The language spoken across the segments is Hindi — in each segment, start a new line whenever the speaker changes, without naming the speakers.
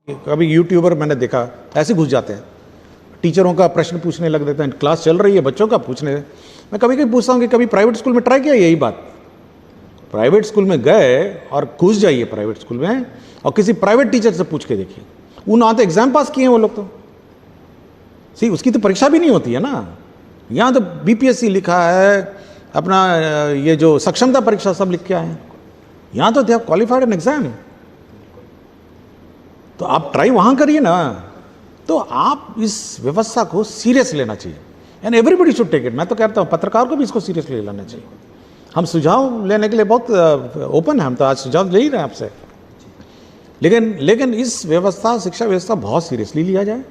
कभी यूट्यूबर मैंने देखा ऐसे घुस जाते हैं, टीचरों का प्रश्न पूछने लग देते हैं, क्लास चल रही है बच्चों का पूछने। मैं कभी कभी पूछता हूँ कि कभी प्राइवेट स्कूल में ट्राई किया यही बात? प्राइवेट स्कूल में गए और घुस जाइए प्राइवेट स्कूल में और किसी प्राइवेट टीचर से पूछ के देखिए, वो ना तो एग्जाम पास किए हैं वो लोग, तो सी उसकी तो परीक्षा भी नहीं होती है ना। यहाँ तो बीपीएससी लिखा है, अपना ये जो सक्षमता परीक्षा सब लिख के आए हैं। यहाँ तो they have qualified an exam. तो आप ट्राई वहाँ करिए ना। तो आप इस व्यवस्था को सीरियस लेना चाहिए and everybody should take it. मैं तो कहता हूँ पत्रकार को भी इसको सीरियसली लेना चाहिए। हम सुझाव लेने के लिए बहुत ओपन है, हम तो आज सुझाव ले ही रहे हैं आपसे। लेकिन इस व्यवस्था, शिक्षा व्यवस्था बहुत सीरियसली लिया जाए,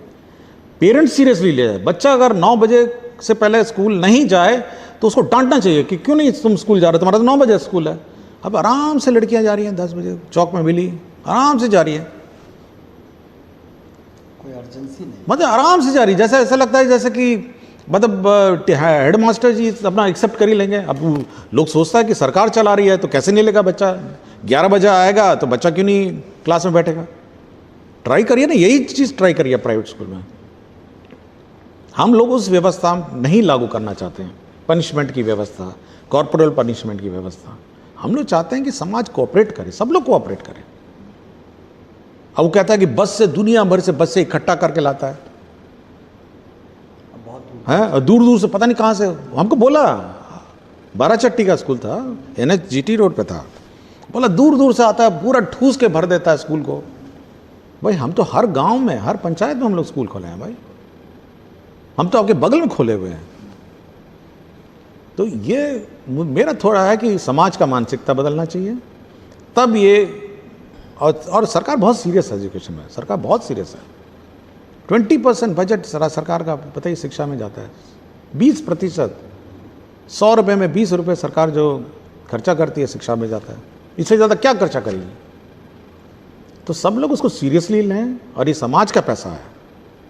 पेरेंट्स सीरियसली लिया जाए। बच्चा अगर 9 बजे से पहले स्कूल नहीं जाए तो उसको डांटना चाहिए कि क्यों नहीं तुम स्कूल जा रहे हो, तुम्हारा तो 9 बजे स्कूल है। अब आराम से लड़कियां जा रही हैं 10 बजे, चौक में मिली आराम से जा रही है,
कोई अर्जेंसी नहीं,
मतलब आराम से जा रही है। जैसे ऐसा लगता है जैसे कि मतलब हेड मास्टर जी अपना एक्सेप्ट कर ही लेंगे। अब लोग सोचता है कि सरकार चला रही है तो कैसे नहीं लेगा बच्चा, 11 बजे आएगा तो बच्चा क्यों नहीं क्लास में बैठेगा। ट्राई करिए ना, यही चीज़ ट्राई करिए प्राइवेट स्कूल में। हम लोग उस व्यवस्था नहीं लागू करना चाहते हैं, पनिशमेंट की व्यवस्था, कॉर्पोरल पनिशमेंट की व्यवस्था। हम लोग चाहते हैं कि समाज कोऑपरेट करे, सब लोग कोऑपरेट करें। अब वो कहता है कि बस से दुनिया भर से बस से इकट्ठा करके लाता है, और दूर दूर से पता नहीं कहाँ से। हमको बोला, बाराचट्टी का स्कूल था, NHGT रोड पे था, बोला दूर दूर से आता है, पूरा ठूस के भर देता है स्कूल को। भाई हम तो हर गांव में, हर पंचायत में हम लोग स्कूल खोले हैं भाई, हम तो आपके बगल में खोले हुए हैं। तो ये मेरा थोड़ा है कि समाज का मानसिकता बदलना चाहिए, तब ये। और सरकार बहुत सीरियस है एजुकेशन में, सरकार बहुत सीरियस है। 20% बजट सरकार का पता ही शिक्षा में जाता है, 20%, 100 रुपये में 20 रुपये सरकार जो खर्चा करती है शिक्षा में जाता है, इससे ज़्यादा क्या खर्चा करेगी। तो सब लोग उसको सीरियसली लें, और ये समाज का पैसा है,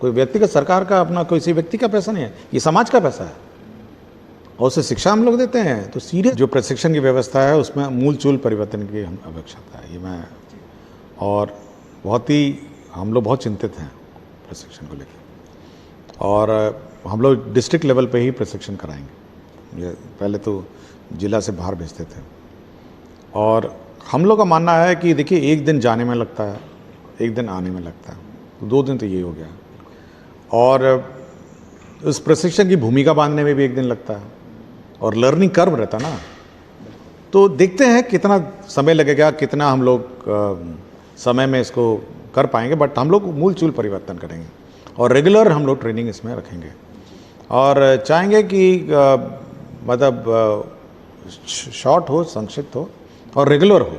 कोई व्यक्तिगत सरकार का अपना किसी व्यक्ति का पैसा नहीं है, ये समाज का पैसा है, और उसे शिक्षा हम लोग देते हैं। तो सीरियस जो प्रशिक्षण की व्यवस्था है उसमें मूल चूल परिवर्तन की हम आवश्यकता है, ये मैं, और बहुत ही हम लोग बहुत चिंतित हैं प्रशिक्षण को लेकर। और हम लोग डिस्ट्रिक्ट लेवल पे ही प्रशिक्षण कराएंगे, ये पहले तो जिला से बाहर भेजते थे। और हम लोग का मानना है कि देखिए, एक दिन जाने में लगता है, एक दिन आने में लगता है, तो 2 दिन तो ये हो गया। और उस प्रशिक्षण की भूमिका बांधने में भी 1 दिन लगता है, और लर्निंग कर्व रहता ना। तो देखते हैं कितना समय लगेगा, कितना हम लोग समय में इसको कर पाएंगे। बट हम लोग मूल चूल परिवर्तन करेंगे, और रेगुलर हम लोग ट्रेनिंग इसमें रखेंगे, और चाहेंगे कि मतलब शॉर्ट हो, संक्षिप्त हो, और रेगुलर हो,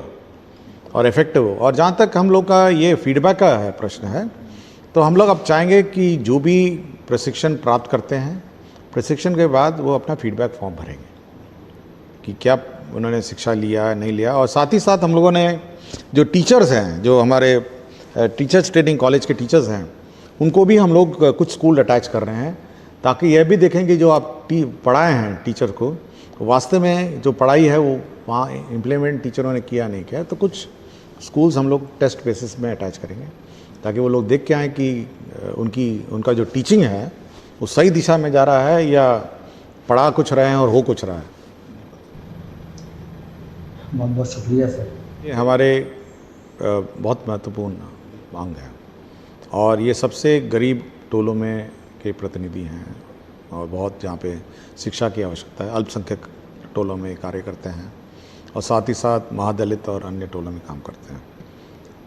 और इफेक्टिव हो। और जहाँ तक हम लोग का ये फीडबैक का है प्रश्न है, तो हम लोग अब चाहेंगे कि जो भी प्रशिक्षण प्राप्त करते हैं, प्रशिक्षण के बाद वो अपना फीडबैक फॉर्म भरेंगे कि क्या उन्होंने शिक्षा लिया नहीं लिया। और साथ ही साथ हम लोगों ने जो टीचर्स हैं, जो हमारे टीचर्स ट्रेनिंग कॉलेज के टीचर्स हैं, उनको भी हम लोग कुछ स्कूल अटैच कर रहे हैं, ताकि यह भी देखें कि जो आप पढ़ाए हैं टीचर को, वास्तव में जो पढ़ाई है वो वहाँ इम्प्लीमेंट टीचरों ने किया नहीं किया। तो कुछ स्कूल्स हम लोग टेस्ट बेसिस में अटैच करेंगे, ताकि वो लोग देख के आएँ कि उनका जो टीचिंग है वो सही दिशा में जा रहा है, या पढ़ा कुछ रहे हैं और हो कुछ रहा है।
बहुत बहुत शुक्रिया सर।
ये हमारे बहुत महत्वपूर्ण मांग है, और ये सबसे गरीब टोलों में के प्रतिनिधि हैं, और बहुत जहाँ पे शिक्षा की आवश्यकता है, अल्पसंख्यक टोलों में कार्य करते हैं, और साथ ही साथ महादलित और अन्य टोलों में काम करते हैं।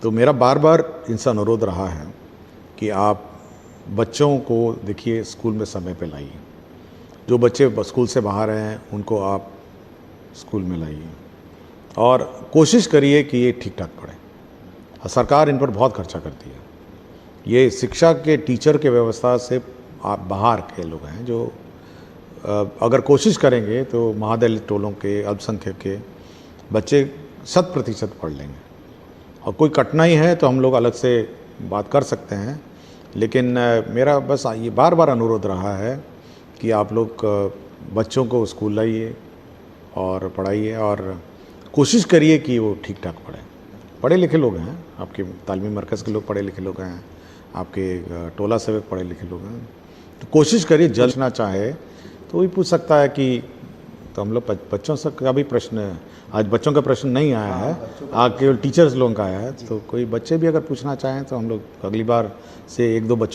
तो मेरा बार बार इनसे अनुरोध रहा है कि आप बच्चों को देखिए स्कूल में समय पे लाइए, जो बच्चे स्कूल से बाहर हैं उनको आप स्कूल में लाइए, और कोशिश करिए कि ये ठीक ठाक पढ़े। सरकार इन पर बहुत खर्चा करती है। ये शिक्षा के टीचर के व्यवस्था से आप बाहर के लोग हैं, जो अगर कोशिश करेंगे तो महादलित टोलों के, अल्पसंख्यक के बच्चे 100% पढ़ लेंगे। और कोई कठिनाई है तो हम लोग अलग से बात कर सकते हैं, लेकिन मेरा बस ये बार बार अनुरोध रहा है कि आप लोग बच्चों को स्कूल लाइए और पढ़ाइए, और कोशिश करिए कि वो ठीक ठाक पढ़ें। पढ़े लिखे लोग हैं, आपके तालीमी मरकज़ के लोग पढ़े लिखे लोग हैं, आपके टोला सेवक पढ़े लिखे लोग हैं। तो कोशिश करिए, जलना चाहे तो वही पूछ सकता है कि, तो हम लोग बच्चों से का भी प्रश्न, आज बच्चों का प्रश्न नहीं आया है, आज केवल टीचर्स लोगों का आया है। तो कोई बच्चे भी अगर पूछना चाहें तो हम लोग अगली बार से 1-2 बच्चों